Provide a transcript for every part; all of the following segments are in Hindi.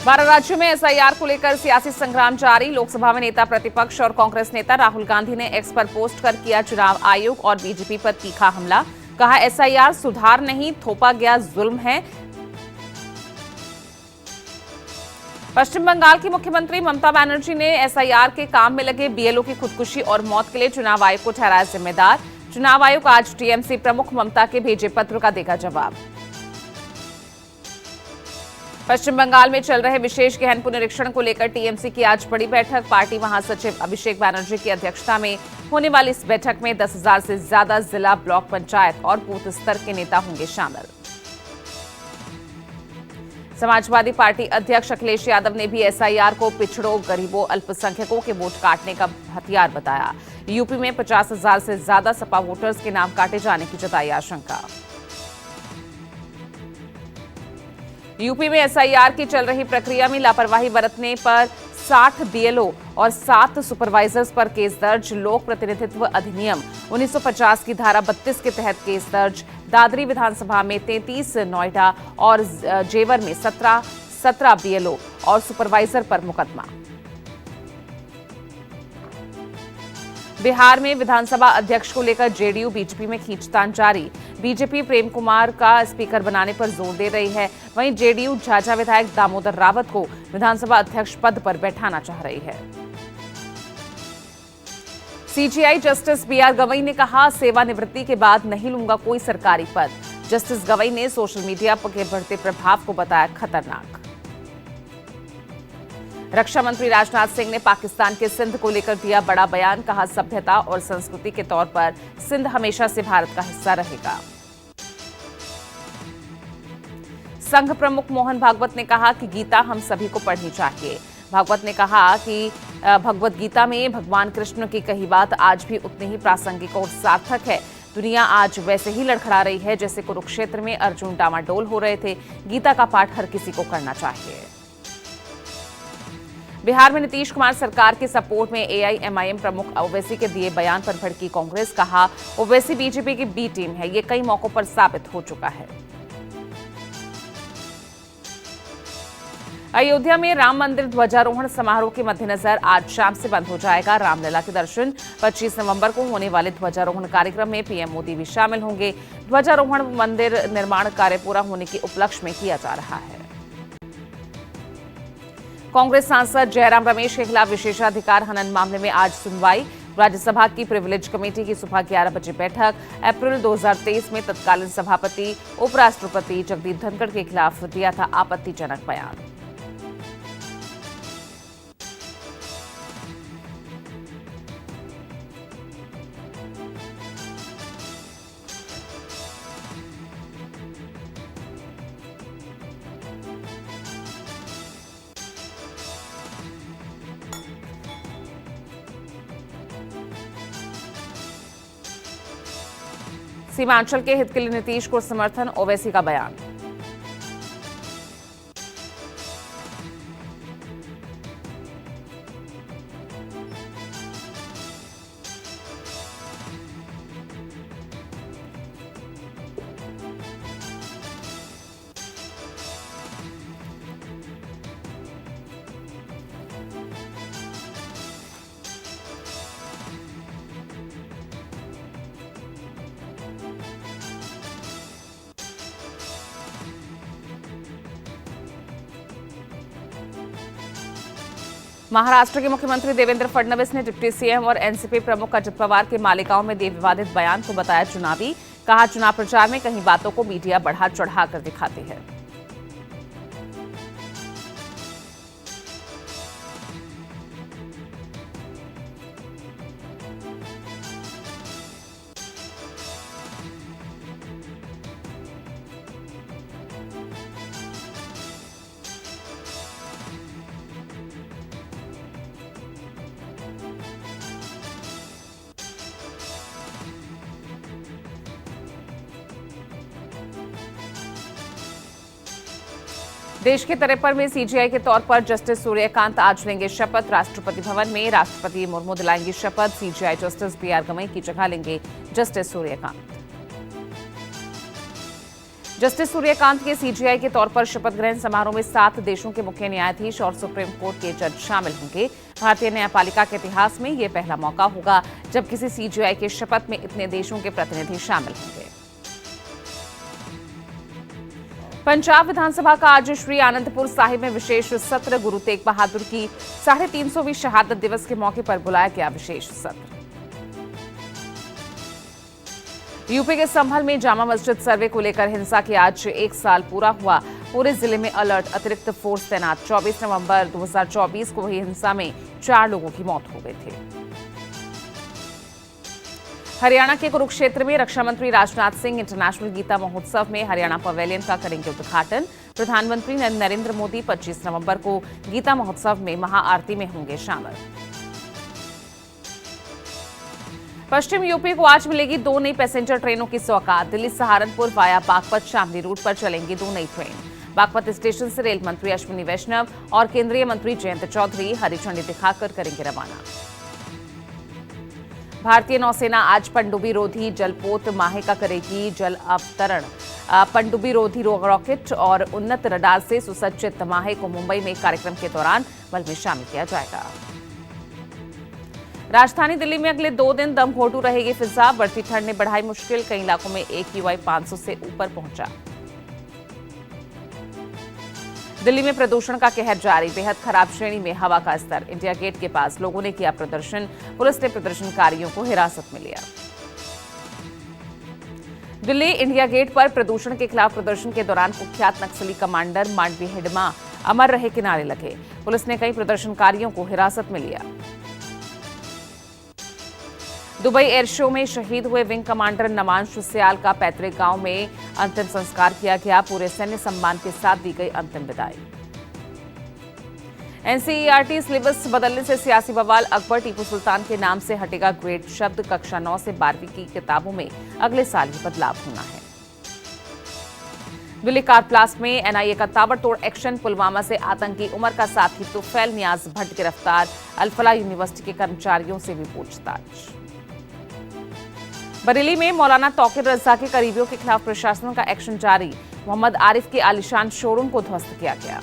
12 राज्यों में एसआईआर को लेकर सियासी संग्राम जारी। लोकसभा में नेता प्रतिपक्ष और कांग्रेस नेता राहुल गांधी ने एक्स पर पोस्ट कर किया चुनाव आयोग और बीजेपी पर तीखा हमला। कहा एसआईआर सुधार नहीं, थोपा गया जुल्म है। पश्चिम बंगाल की मुख्यमंत्री ममता बनर्जी ने एसआईआर के काम में लगे बीएलओ की खुदकुशी और मौत के लिए चुनाव आयोग को ठहराया जिम्मेदार। चुनाव आयोग आज टीएमसी प्रमुख ममता के भेजे पत्र का देगा जवाब। पश्चिम बंगाल में चल रहे विशेष गहन पुनरीक्षण को लेकर टीएमसी की आज बड़ी बैठक। पार्टी महासचिव अभिषेक बनर्जी की अध्यक्षता में होने वाली इस बैठक में 10,000 से ज्यादा जिला, ब्लॉक पंचायत और बूथ स्तर के नेता होंगे शामिल। समाजवादी पार्टी अध्यक्ष अखिलेश यादव ने भी एसआईआर को पिछड़ों, गरीबों, अल्पसंख्यकों के वोट काटने का हथियार बताया। यूपी में 50,000 से ज्यादा सपा वोटर्स के नाम काटे जाने की जताई आशंका। यूपी में एसआईआर की चल रही प्रक्रिया में लापरवाही बरतने पर 60 बीएलओ और 7 सुपरवाइजर्स पर केस दर्ज। लोक प्रतिनिधित्व अधिनियम 1950 की धारा 32 के तहत केस दर्ज। दादरी विधानसभा में 33, नोएडा और जेवर में 17 बीएलओ और सुपरवाइजर पर मुकदमा। बिहार में विधानसभा अध्यक्ष को लेकर जेडीयू बीजेपी में खींचतान जारी। बीजेपी प्रेम कुमार का स्पीकर बनाने पर जोर दे रही है, वहीं जेडीयू झाझा विधायक दामोदर रावत को विधानसभा अध्यक्ष पद पर बैठाना चाह रही है। सीजेआई जस्टिस बीआर गवई ने कहा, सेवानिवृत्ति के बाद नहीं लूंगा कोई सरकारी पद। जस्टिस गवई ने सोशल मीडिया के बढ़ते प्रभाव को बताया खतरनाक। रक्षा मंत्री राजनाथ सिंह ने पाकिस्तान के सिंध को लेकर दिया बड़ा बयान। कहा, सभ्यता और संस्कृति के तौर पर सिंध हमेशा से भारत का हिस्सा रहेगा। संघ प्रमुख मोहन भागवत ने कहा कि गीता हम सभी को पढ़नी चाहिए। भागवत ने कहा कि भगवत गीता में भगवान कृष्ण की कही बात आज भी उतनी ही प्रासंगिक और सार्थक है। दुनिया आज वैसे ही लड़खड़ा रही है जैसे कुरुक्षेत्र में अर्जुन डामाडोल हो रहे थे। गीता का पाठ हर किसी को करना चाहिए। बिहार में नीतीश कुमार सरकार के सपोर्ट में एआईएमआईएम प्रमुख ओवैसी के दिए बयान पर भड़की कांग्रेस। कहा, ओवैसी बीजेपी की बी टीम है, ये कई मौकों पर साबित हो चुका है। अयोध्या में राम मंदिर ध्वजारोहण समारोह के मद्देनजर आज शाम से बंद हो जाएगा रामलला के दर्शन। 25 नवंबर को होने वाले ध्वजारोहण कार्यक्रम में पीएम मोदी भी शामिल होंगे। ध्वजारोहण मंदिर निर्माण कार्य पूरा होने के उपलक्ष्य में किया जा रहा है। कांग्रेस सांसद जयराम रमेश के खिलाफ विशेषाधिकार हनन मामले में आज सुनवाई। राज्यसभा की प्रिविलेज कमेटी की सुबह 11 बजे बैठक। अप्रैल 2023 में तत्कालीन सभापति उपराष्ट्रपति जगदीप धनखड़ के खिलाफ दिया था आपत्तिजनक बयान। सीमांचल के हित के लिए नीतीश को समर्थन, ओवैसी का बयान। महाराष्ट्र के मुख्यमंत्री देवेंद्र फडणवीस ने डिप्टी सीएम और एनसीपी प्रमुख अजित पवार के मालेगांव में दिए विवादित बयान को बताया चुनावी। कहा, चुनाव प्रचार में कई बातों को मीडिया बढ़ा चढ़ा कर दिखाती है। देश के 53 में सीजीआई के तौर पर जस्टिस सूर्यकांत आज लेंगे शपथ। राष्ट्रपति भवन में राष्ट्रपति मुर्मू दिलाएंगी शपथ। सीजीआई जस्टिस बीआर गवई की जगह लेंगे जस्टिस सूर्यकांत। जस्टिस सूर्यकांत के सीजेआई के तौर पर शपथ ग्रहण समारोह में 7 देशों के मुख्य न्यायाधीश और सुप्रीम कोर्ट के जज शामिल होंगे। भारतीय न्यायपालिका के इतिहास में यह पहला मौका होगा जब किसी सीजेआई के शपथ में इतने देशों के प्रतिनिधि शामिल होंगे। पंजाब विधानसभा का आज श्री आनंदपुर साहिब में विशेष सत्र, गुरु तेग बहादुर की 350वीं शहादत दिवस के मौके पर बुलाया गया विशेष सत्र। यूपी के संभल में जामा मस्जिद सर्वे को लेकर हिंसा के आज 1 साल पूरा हुआ। पूरे जिले में अलर्ट, अतिरिक्त फोर्स तैनात। 24 नवंबर 2024 को हुई हिंसा में 4 लोगों की मौत हो गई थी। हरियाणा के कुरुक्षेत्र में रक्षा मंत्री राजनाथ सिंह इंटरनेशनल गीता महोत्सव में हरियाणा पवेलियन का करेंगे उद्घाटन। प्रधानमंत्री नरेंद्र मोदी 25 नवंबर को गीता महोत्सव में महाआरती में होंगे शामिल। पश्चिम यूपी को आज मिलेगी 2 नई पैसेंजर ट्रेनों की सौगात। दिल्ली सहारनपुर वाया बागपत शामली रूट पर चलेंगी 2 नई ट्रेन। बागपत स्टेशन से रेल मंत्री अश्विनी वैष्णव और केंद्रीय मंत्री जयंत चौधरी हरी झंडी दिखाकर करेंगे रवाना। भारतीय नौसेना आज पनडुब्बी रोधी जलपोत माहे का करेगी जल अवतरण। पनडुब्बी रोधी रॉकेट और उन्नत रडार से सुसज्जित माहे को मुंबई में कार्यक्रम के दौरान बल में शामिल किया जाएगा। राजधानी दिल्ली में अगले 2 दिन दम घोंटू रहेगी फिजा। बढ़ती ठंड ने बढ़ाई मुश्किल, कई इलाकों में AQI 500 से ऊपर पहुंचा। दिल्ली में प्रदूषण का कहर जारी, बेहद खराब श्रेणी में हवा का स्तर। इंडिया गेट के पास लोगों ने किया प्रदर्शन, पुलिस ने प्रदर्शनकारियों को हिरासत में लिया। दिल्ली इंडिया गेट पर प्रदूषण के खिलाफ प्रदर्शन के दौरान कुख्यात नक्सली कमांडर मांडवी हिडमा अमर रहे के नारे लगे। पुलिस ने कई प्रदर्शनकारियों को हिरासत में लिया। दुबई एयर शो में शहीद हुए विंग कमांडर नमांशु सियाल का पैतृक गांव में अंतिम संस्कार किया गया। पूरे सैन्य सम्मान के साथ दी गई अंतिम विदाई। NCERT सिलेबस बदलने से सियासी बवाल, अकबर टीपू सुल्तान के नाम से हटेगा ग्रेड शब्द। कक्षा 9 से 12वीं की किताबों में अगले साल ही बदलाव होना है। दिल्ली कार ब्लास्ट में NIA का ताबड़तोड़ एक्शन। पुलवामा से आतंकी उमर का साथी तुफैल नियाज भट्ट गिरफ्तार। अल-फलाह यूनिवर्सिटी के कर्मचारियों से भी पूछताछ। बरेली में मौलाना तौकीर रज़ा के करीबियों के खिलाफ प्रशासन का एक्शन जारी। मोहम्मद आरिफ के आलीशान शोरूम को ध्वस्त किया गया।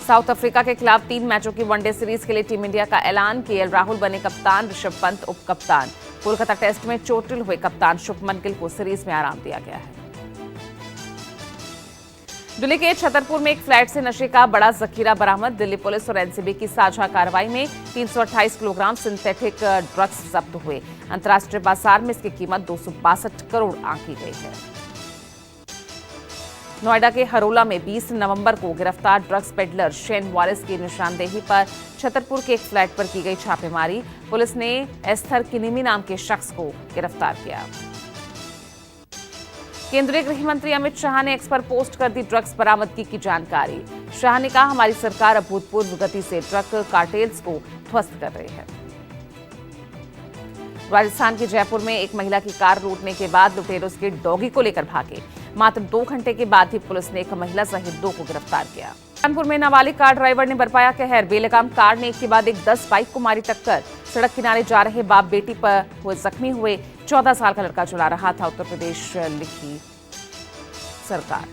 साउथ अफ्रीका के खिलाफ 3 मैचों की वनडे सीरीज के लिए टीम इंडिया का ऐलान। KL राहुल बने कप्तान, ऋषभ पंत उप कप्तान। कोलकाता टेस्ट में चोटिल हुए कप्तान शुभमन गिल को सीरीज में आराम दिया गया है। दिल्ली के छतरपुर में एक फ्लैट से नशे का बड़ा जखीरा बरामद। दिल्ली पुलिस और NCB की साझा कार्रवाई में 328 किलोग्राम सिंथेटिक ड्रग्स जब्त हुए। अंतर्राष्ट्रीय बाजार में इसकी कीमत 262 करोड़ आंकी गई है। नोएडा के हरोला में 20 नवंबर को गिरफ्तार ड्रग्स पेडलर शेन वॉरिस की निशानदेही पर छतरपुर के एक फ्लैट पर की गई छापेमारी। पुलिस ने एस्थर किनिमी नाम के शख्स को गिरफ्तार किया। केंद्रीय गृह मंत्री अमित शाह ने एक्स पर पोस्ट कर दी ड्रग्स बरामदगी की जानकारी। शाह ने कहा, हमारी सरकार अभूतपूर्व गति से ड्रग कार्टेल्स को ध्वस्त कर रही है। राजस्थान के जयपुर में एक महिला की कार लूटने के बाद लुटेरे उसके डॉगी को लेकर भागे। मात्र 2 घंटे के बाद ही पुलिस ने एक महिला सहित 2 को गिरफ्तार किया। कानपुर में नाबालिग कार ड्राइवर ने बरपाया कहर। बेलगाम कार ने एक के बाद एक 10 बाइक को मारी टक्कर। सड़क किनारे जा रहे बाप बेटी पर हुए जख्मी हुए। 14 साल का लड़का चला रहा था उत्तर प्रदेश लिखी सरकार।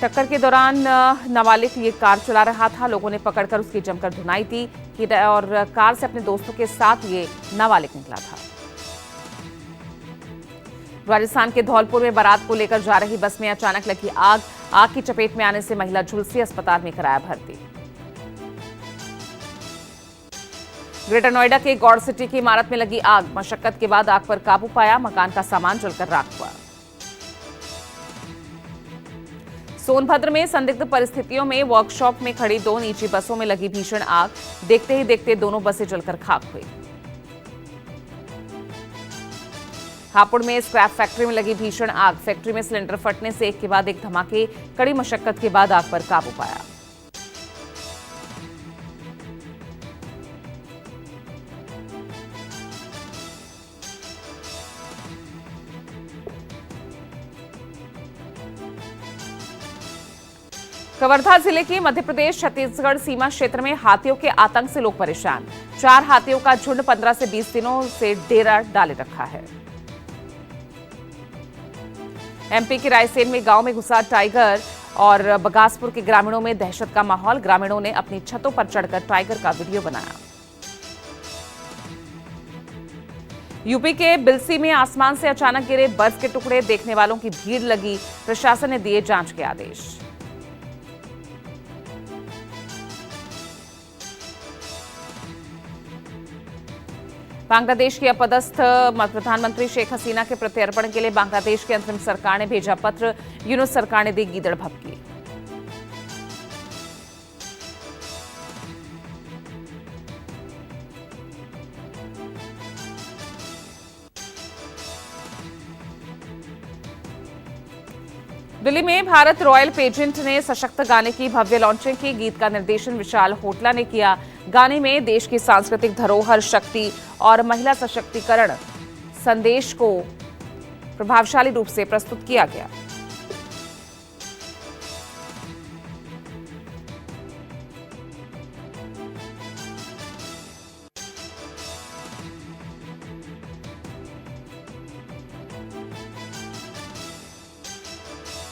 टक्कर के दौरान नाबालिग ये कार चला रहा था। लोगों ने पकड़कर उसकी जमकर धुनाई दी और कार से अपने दोस्तों के साथ ये नाबालिग निकला था। राजस्थान के धौलपुर में बारात को लेकर जा रही बस में अचानक लगी आग। आग की चपेट में आने से महिला झुलसी, अस्पताल में कराया भर्ती। ग्रेटर नोएडा के गौड़ सिटी की इमारत में लगी आग। मशक्कत के बाद आग पर काबू पाया। मकान का सामान जलकर राख हुआ। सोनभद्र में संदिग्ध परिस्थितियों में वर्कशॉप में खड़ी 2 निजी बसों में लगी भीषण आग। देखते ही देखते दोनों बसें जलकर खाक हुई। हापुड़ में स्क्रैप फैक्ट्री में लगी भीषण आग। फैक्ट्री में सिलेंडर फटने से एक के बाद एक धमाके। कड़ी मशक्कत के बाद आग पर काबू पाया। कवर्धा जिले की मध्य प्रदेश छत्तीसगढ़ सीमा क्षेत्र में हाथियों के आतंक से लोग परेशान। 4 हाथियों का झुंड 15 से 20 दिनों से डेरा डाले रखा है। एमपी के रायसेन में गांव में घुसा टाइगर और बगासपुर के ग्रामीणों में दहशत का माहौल। ग्रामीणों ने अपनी छतों पर चढ़कर टाइगर का वीडियो बनाया। यूपी के बिलसी में आसमान से अचानक गिरे बर्फ के टुकड़े, देखने वालों की भीड़ लगी। प्रशासन ने दिए जांच के आदेश। बांग्लादेश की अपदस्थ प्रधानमंत्री शेख हसीना के प्रत्यर्पण के लिए बांग्लादेश की अंतरिम सरकार ने भेजा पत्र। यूनुस सरकार ने दी गीदड़ भभकी। दिल्ली में भारत रॉयल पेजेंट ने सशक्त गाने की भव्य लॉन्चिंग की। गीत का निर्देशन विशाल होटला ने किया। गाने में देश की सांस्कृतिक धरोहर, शक्ति और महिला सशक्तिकरण संदेश को प्रभावशाली रूप से प्रस्तुत किया गया।